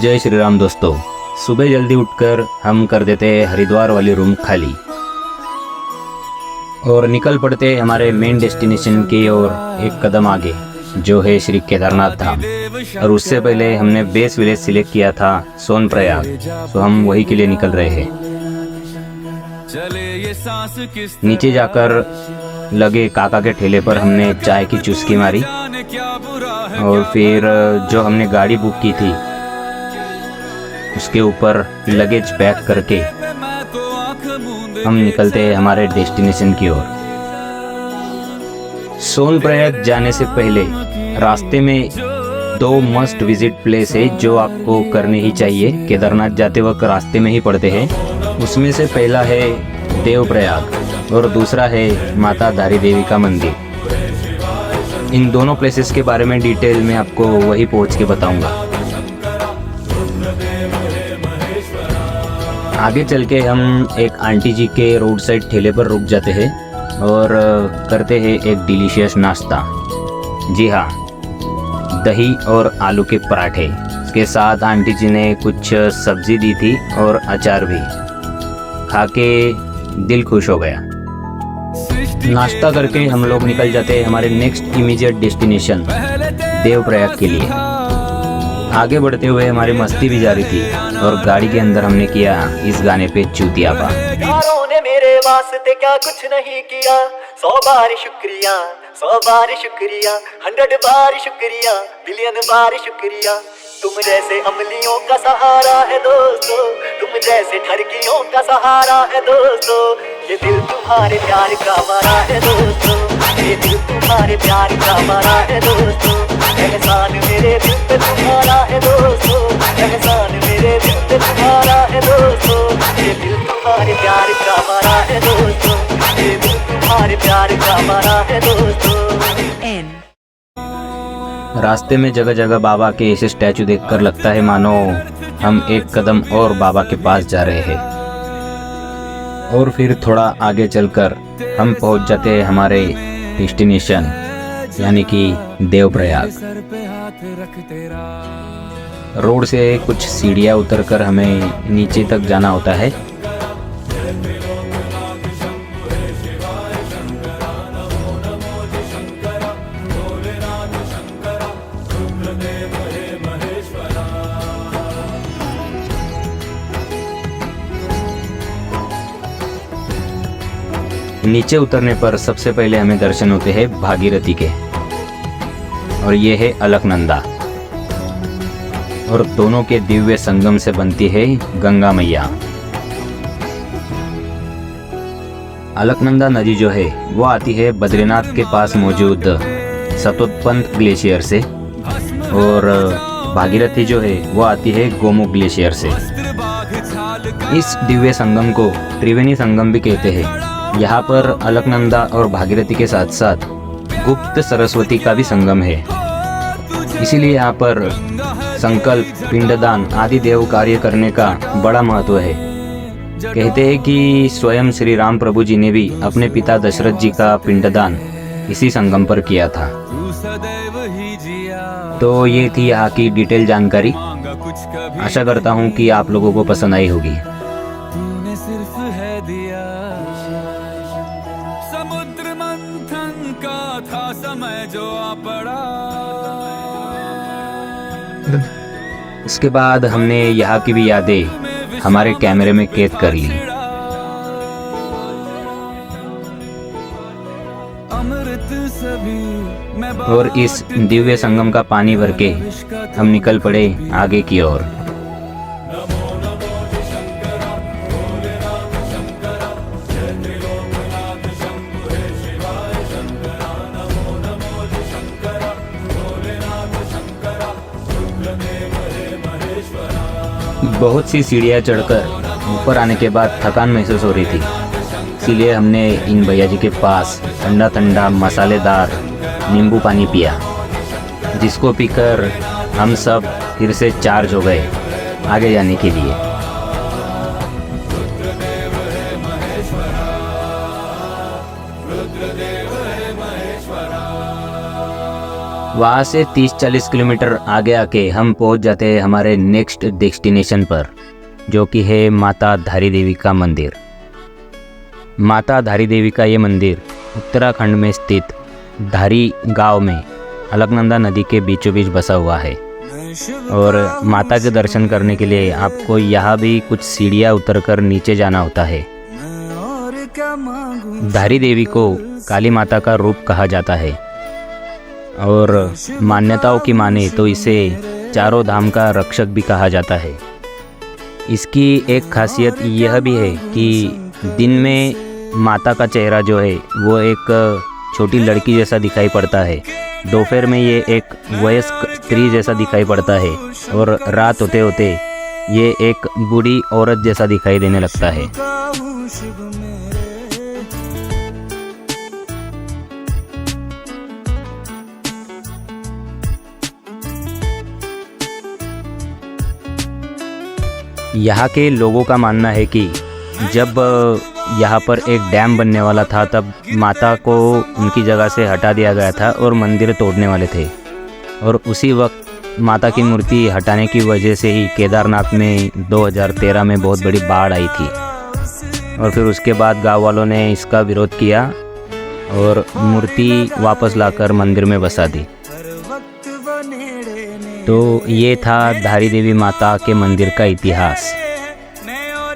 जय श्री राम दोस्तों। सुबह जल्दी उठकर हम कर देते हैं हरिद्वार वाली रूम खाली और निकल पड़ते हमारे मेन डेस्टिनेशन की ओर एक कदम आगे, जो है श्री केदारनाथ धाम। और उससे पहले हमने बेस विलेज सिलेक्ट किया था सोनप्रयाग, तो हम वही के लिए निकल रहे हैं। नीचे जाकर लगे काका के ठेले पर हमने चाय की चुस्की मारी और फिर जो हमने गाड़ी बुक की थी उसके ऊपर लगेज पैक करके हम निकलते हैं हमारे डेस्टिनेशन की ओर। सोनप्रयाग जाने से पहले रास्ते में 2 मस्ट विजिट प्लेस है जो आपको करने ही चाहिए। केदारनाथ जाते वक्त रास्ते में ही पड़ते हैं। उसमें से पहला है देवप्रयाग और दूसरा है माता धारी देवी का मंदिर। इन दोनों प्लेसेस के बारे में डिटेल में आपको वही पहुंच के बताऊंगा। आगे चल के हम एक आंटी जी के रोड साइड ठेले पर रुक जाते हैं और करते हैं एक डिलीशियस नाश्ता। जी हाँ, दही और आलू के पराठे। इसके साथ आंटी जी ने कुछ सब्जी दी थी और अचार भी। खा के दिल खुश हो गया। नाश्ता करके हम लोग निकल जाते हैं हमारे नेक्स्ट इमीडिएट डेस्टिनेशन देवप्रयाग के लिए। आगे बढ़ते हुए हमारी मस्ती भी जारी थी और गाड़ी के अंदर हमने किया इस गाने पे चूतियापा। यारों ने मेरे वास्ते क्या कुछ नहीं किया, 100 बार शुक्रिया, 100 बार शुक्रिया, 100 बार शुक्रिया, बिलियन बार शुक्रिया। तुम जैसे अमलियों का सहारा है दोस्तों, तुम जैसे ठरकियों का सहारा है दोस्तों। ये दिल तुम्हारे प्यार का मारा है दोस्तों, ये दिल तुम्हारे प्यार का मारा है दोस्तों। एहसान मेरे दिल पे तुम्हारा है दोस्तों, एहसान मेरे दिल पे तुम्हारा है दोस्तों। ये दिल तुम्हारे प्यार का मारा है दोस्तों, ये दिल तुम्हारे प्यार का मारा है दोस्तों। रास्ते में जगह जगह बाबा के ऐसे स्टैचू देखकर लगता है मानो हम एक कदम और बाबा के पास जा रहे हैं। और फिर थोड़ा आगे चलकर हम पहुंच जाते हैं हमारे डेस्टिनेशन यानी कि देवप्रयाग। रोड से कुछ सीढ़ियाँ उतरकर हमें नीचे तक जाना होता है। नीचे उतरने पर सबसे पहले हमें दर्शन होते हैं भागीरथी के, और ये है अलकनंदा। और दोनों के दिव्य संगम से बनती है गंगा मैया। अलकनंदा नदी जो है वो आती है बद्रीनाथ के पास मौजूद सतोत्पंत ग्लेशियर से, और भागीरथी जो है वो आती है गोमुख ग्लेशियर से। इस दिव्य संगम को त्रिवेणी संगम भी कहते हैं। यहाँ पर अलकनंदा और भागीरथी के साथ साथ गुप्त सरस्वती का भी संगम है। इसीलिए यहाँ पर संकल्प, पिंडदान आदि देव कार्य करने का बड़ा महत्व है। कहते हैं कि स्वयं श्री राम प्रभु जी ने भी अपने पिता दशरथ जी का पिंडदान इसी संगम पर किया था। तो ये थी यहाँ की डिटेल जानकारी। आशा करता हूँ कि आप लोगों को पसंद आई होगी। समुद्र मंथन का था समय जो आ पड़ा। इसके बाद हमने यहाँ की भी यादें हमारे कैमरे में कैद कर ली। और इस दिव्य संगम का पानी भर के हम निकल पड़े आगे की ओर। बहुत सी सीढ़ियाँ चढ़कर ऊपर आने के बाद थकान महसूस हो रही थी, इसीलिए हमने इन भैया जी के पास ठंडा ठंडा मसालेदार नींबू पानी पिया, जिसको पीकर हम सब फिर से चार्ज हो गए आगे जाने के लिए। वहाँ से 30-40 किलोमीटर आगे आके हम पहुँच जाते हैं हमारे नेक्स्ट डेस्टिनेशन पर, जो कि है माता धारी देवी का मंदिर। माता धारी देवी का ये मंदिर उत्तराखंड में स्थित धारी गांव में अलकनंदा नदी के बीचों बीच बसा हुआ है। और माता के दर्शन करने के लिए आपको यहाँ भी कुछ सीढ़ियाँ उतरकर नीचे जाना होता है। धारी देवी को काली माता का रूप कहा जाता है और मान्यताओं की माने तो इसे चारों धाम का रक्षक भी कहा जाता है। इसकी एक खासियत यह भी है कि दिन में माता का चेहरा जो है वो एक छोटी लड़की जैसा दिखाई पड़ता है, दोपहर में ये एक वयस्क स्त्री जैसा दिखाई पड़ता है और रात होते होते ये एक बूढ़ी औरत जैसा दिखाई देने लगता है। यहाँ के लोगों का मानना है कि जब यहाँ पर एक डैम बनने वाला था तब माता को उनकी जगह से हटा दिया गया था और मंदिर तोड़ने वाले थे, और उसी वक्त माता की मूर्ति हटाने की वजह से ही केदारनाथ में 2013 में बहुत बड़ी बाढ़ आई थी। और फिर उसके बाद गांव वालों ने इसका विरोध किया और मूर्ति वापस लाकर मंदिर में बसा दी। तो ये था धारी देवी माता के मंदिर का इतिहास।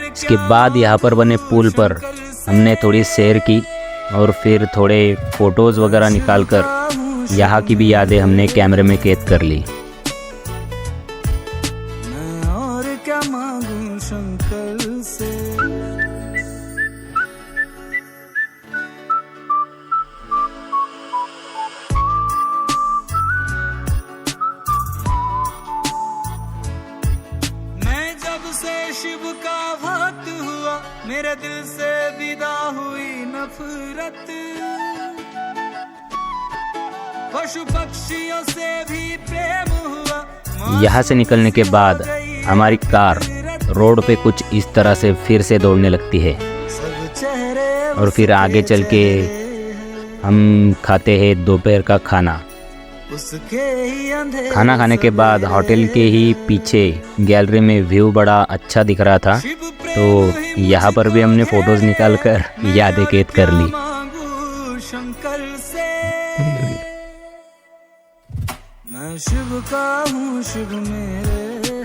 इसके बाद यहाँ पर बने पुल पर हमने थोड़ी सैर की और फिर थोड़े फ़ोटोज़ वगैरह निकालकर यहाँ की भी यादें हमने कैमरे में कैद कर ली। और क्या मांगूं शंकर से। शिव का भक्त हुआ, मेरे दिल से विदा हुई नफरत। पशु पक्षियों से भी प्रेम हुआ। यहाँ से निकलने के बाद हमारी कार रोड पे कुछ इस तरह से फिर से दौड़ने लगती है और फिर आगे चल के हम खाते हैं दोपहर का खाना। खाना खाने के बाद होटल के ही पीछे गैलरी में व्यू बड़ा अच्छा दिख रहा था, तो यहाँ पर भी हमने फ़ोटोज़ निकाल कर यादें कैद कर ली।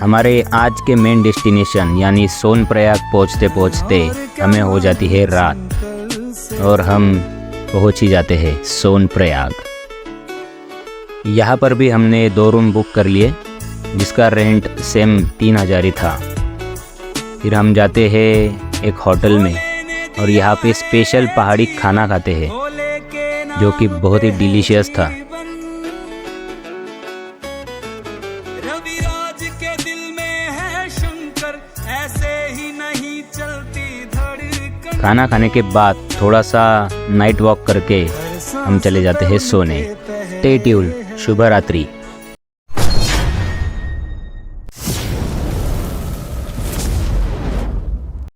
हमारे आज के मेन डेस्टिनेशन यानी सोनप्रयाग पहुँचते पहुँचते हमें हो जाती है रात और हम पहुँच ही जाते हैं सोनप्रयाग। यहाँ पर भी हमने 2 रूम बुक कर लिए जिसका रेंट सेम 3000 ही था। फिर हम जाते हैं एक होटल में और यहाँ पे स्पेशल पहाड़ी खाना खाते हैं जो कि बहुत ही डिलीशियस था। खाना खाने के बाद थोड़ा सा नाइट वॉक करके हम चले जाते हैं सोने। Stay tuned. शुभ रात्रि।